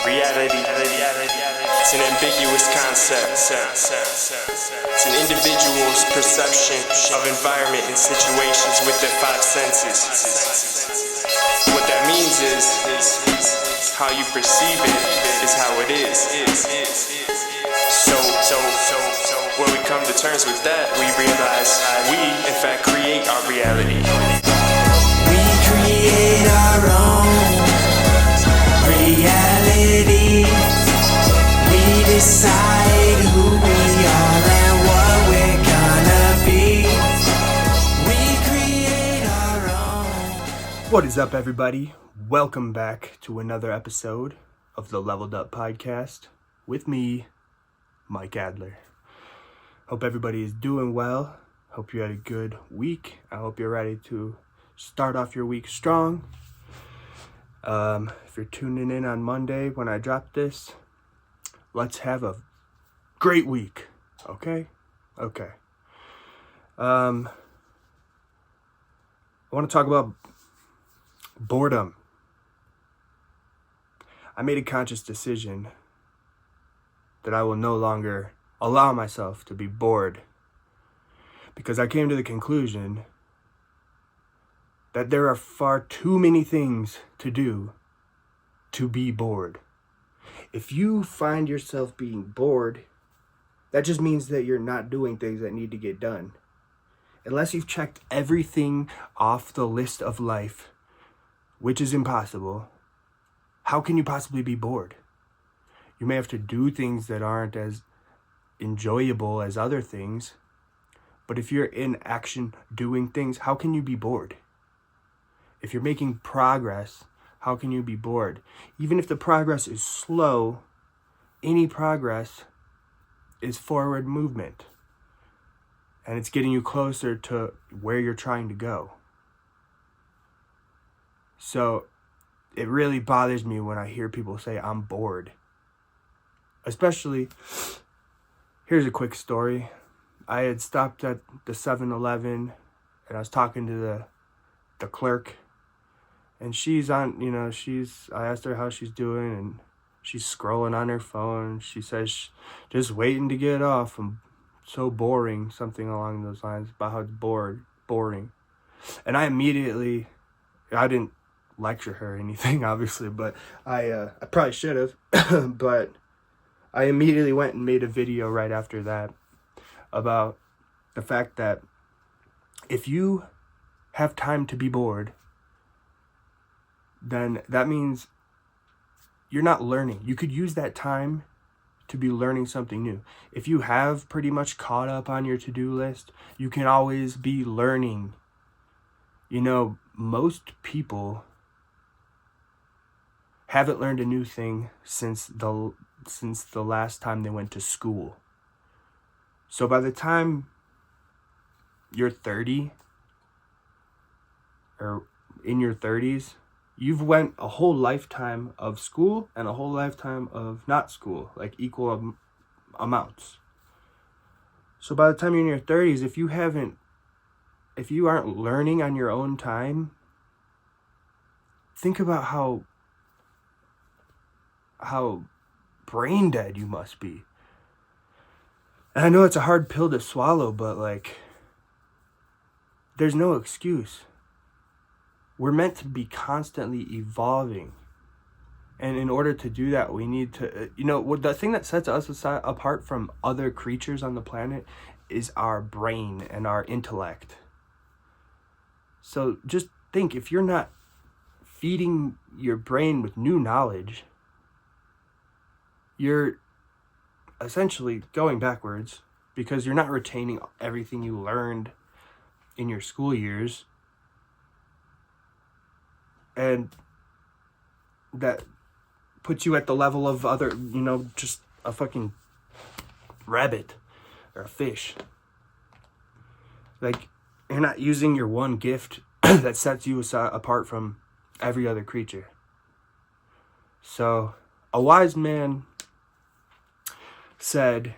Reality, it's an ambiguous concept. It's an individual's perception of environment and situations with their five senses. What that means is how you perceive it is how it is. So when we come to terms with that, we realize we, in fact, create our reality. We create our own reality. We decide who we are and what we're gonna be. We create our own. What is up, everybody? Welcome back to another episode of the Leveled Up Podcast with me, Mike Adler. Hope everybody is doing well. Hope you had a good week. I hope you're ready to start off your week strong. If you're tuning in on Monday when I drop this, let's have a great week. Okay. I want to talk about boredom. I made a conscious decision that I will no longer allow myself to be bored, because I came to the conclusion that there are far too many things to do to be bored. If you find yourself being bored, that just means that you're not doing things that need to get done. Unless you've checked everything off the list of life, which is impossible, how can you possibly be bored? You may have to do things that aren't as enjoyable as other things, but if you're in action doing things, how can you be bored? If you're making progress, how can you be bored? Even if the progress is slow, any progress is forward movement, and it's getting you closer to where you're trying to go. So it really bothers me when I hear people say, I'm bored. Especially, here's a quick story. I had stopped at the 7-Eleven and I was talking to the clerk, and she's on, I asked her how she's doing, and she's scrolling on her phone. She says, just waiting to get off. I'm so boring, something along those lines, about how it's boring. And I didn't lecture her or anything, obviously, but I probably should have, but I immediately went and made a video right after that about the fact that if you have time to be bored, then that means you're not learning. You could use that time to be learning something new. If you have pretty much caught up on your to-do list, you can always be learning. Most people haven't learned a new thing since the last time they went to school. So by the time you're 30 or in your 30s, you've went a whole lifetime of school and a whole lifetime of not school, like equal amounts. So by the time you're in your 30s, if you aren't learning on your own time, think about how brain dead you must be. And I know it's a hard pill to swallow, but there's no excuse. We're meant to be constantly evolving. And in order to do that, we need to, the thing that sets us apart from other creatures on the planet is our brain and our intellect. So just think, if you're not feeding your brain with new knowledge, you're essentially going backwards, because you're not retaining everything you learned in your school years. And that puts you at the level of other, just a fucking rabbit or a fish. You're not using your one gift that sets you apart from every other creature. So, a wise man said,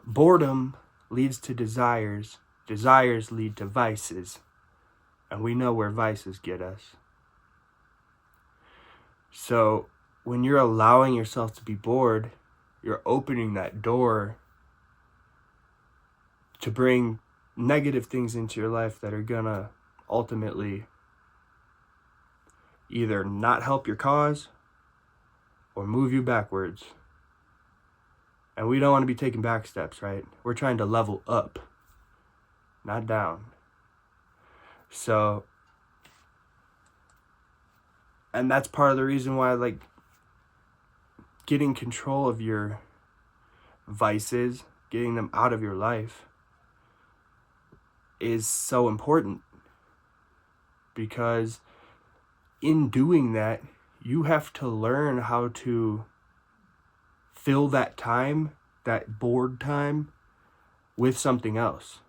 boredom leads to desires, desires lead to vices, and we know where vices get us. So when you're allowing yourself to be bored, you're opening that door to bring negative things into your life that are gonna ultimately either not help your cause or move you backwards. And we don't want to be taking back steps, right? We're trying to level up, not down. So, and that's part of the reason why, like, getting control of your vices, getting them out of your life is so important, because in doing that, you have to learn how to fill that time, that bored time, with something else.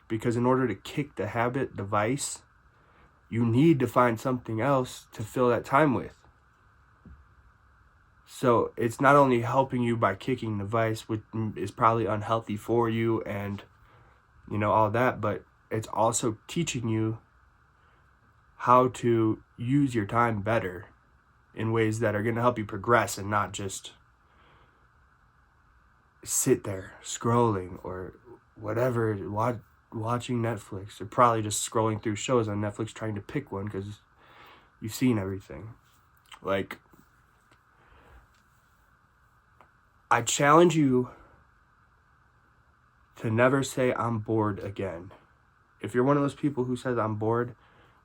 Because in order to kick the habit, the vice, you need to find something else to fill that time with. So it's not only helping you by kicking the vice, which is probably unhealthy for you and, you know, all that, but it's also teaching you how to use your time better in ways that are going to help you progress and not just sit there scrolling or whatever, watching Netflix, or probably just scrolling through shows on Netflix trying to pick one because you've seen everything. Like, I challenge you to never say I'm bored again. If you're one of those people who says I'm bored,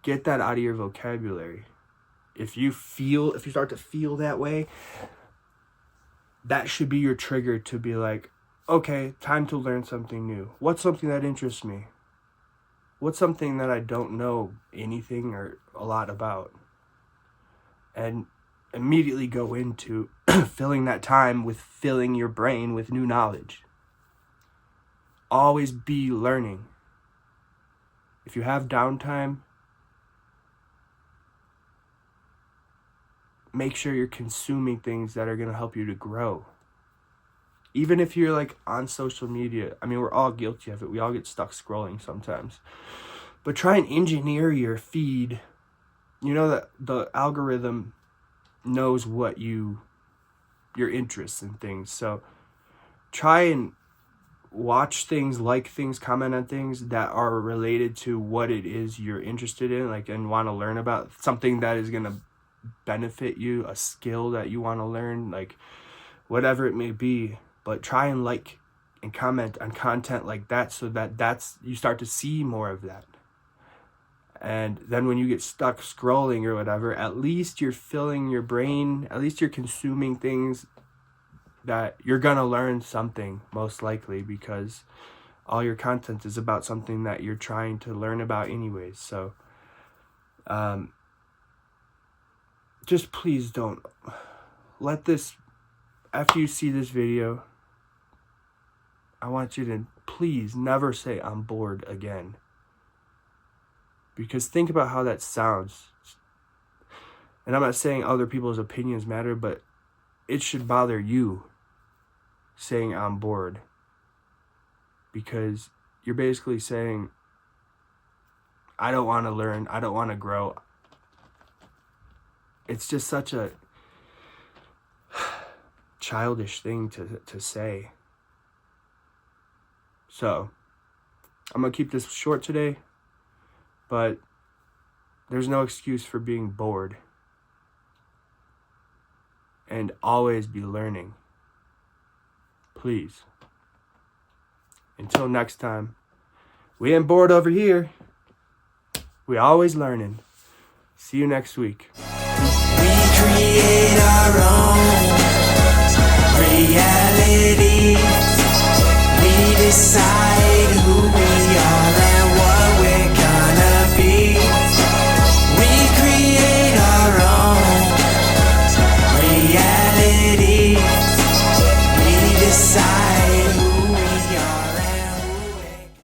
get that out of your vocabulary. If you start to feel that way, that should be your trigger to be like, okay, time to learn something new. What's something that interests me? What's something that I don't know anything or a lot about? And immediately go into filling that time with filling your brain with new knowledge. Always be learning. If you have downtime, make sure you're consuming things that are going to help you to grow. Even if you're like on social media, I mean, we're all guilty of it. We all get stuck scrolling sometimes. But try and engineer your feed. You know that the algorithm knows what your interests and things. So try and watch things, like things, comment on things that are related to what it is you're interested in, like, and want to learn about, something that is going to benefit you, a skill that you want to learn, like whatever it may be. But try and like and comment on content like that, so that's you start to see more of that. And then when you get stuck scrolling or whatever, at least you're filling your brain, at least you're consuming things that you're gonna learn something, most likely, because all your content is about something that you're trying to learn about anyways. So just please don't let this, after you see this video, I want you to please never say I'm bored again. Because think about how that sounds. And I'm not saying other people's opinions matter, but it should bother you saying I'm bored. Because you're basically saying, I don't want to learn, I don't want to grow. It's just such a childish thing to say. So, I'm going to keep this short today, but there's no excuse for being bored. And always be learning. Please. Until next time, we ain't bored over here. We always learning. See you next week. We create our own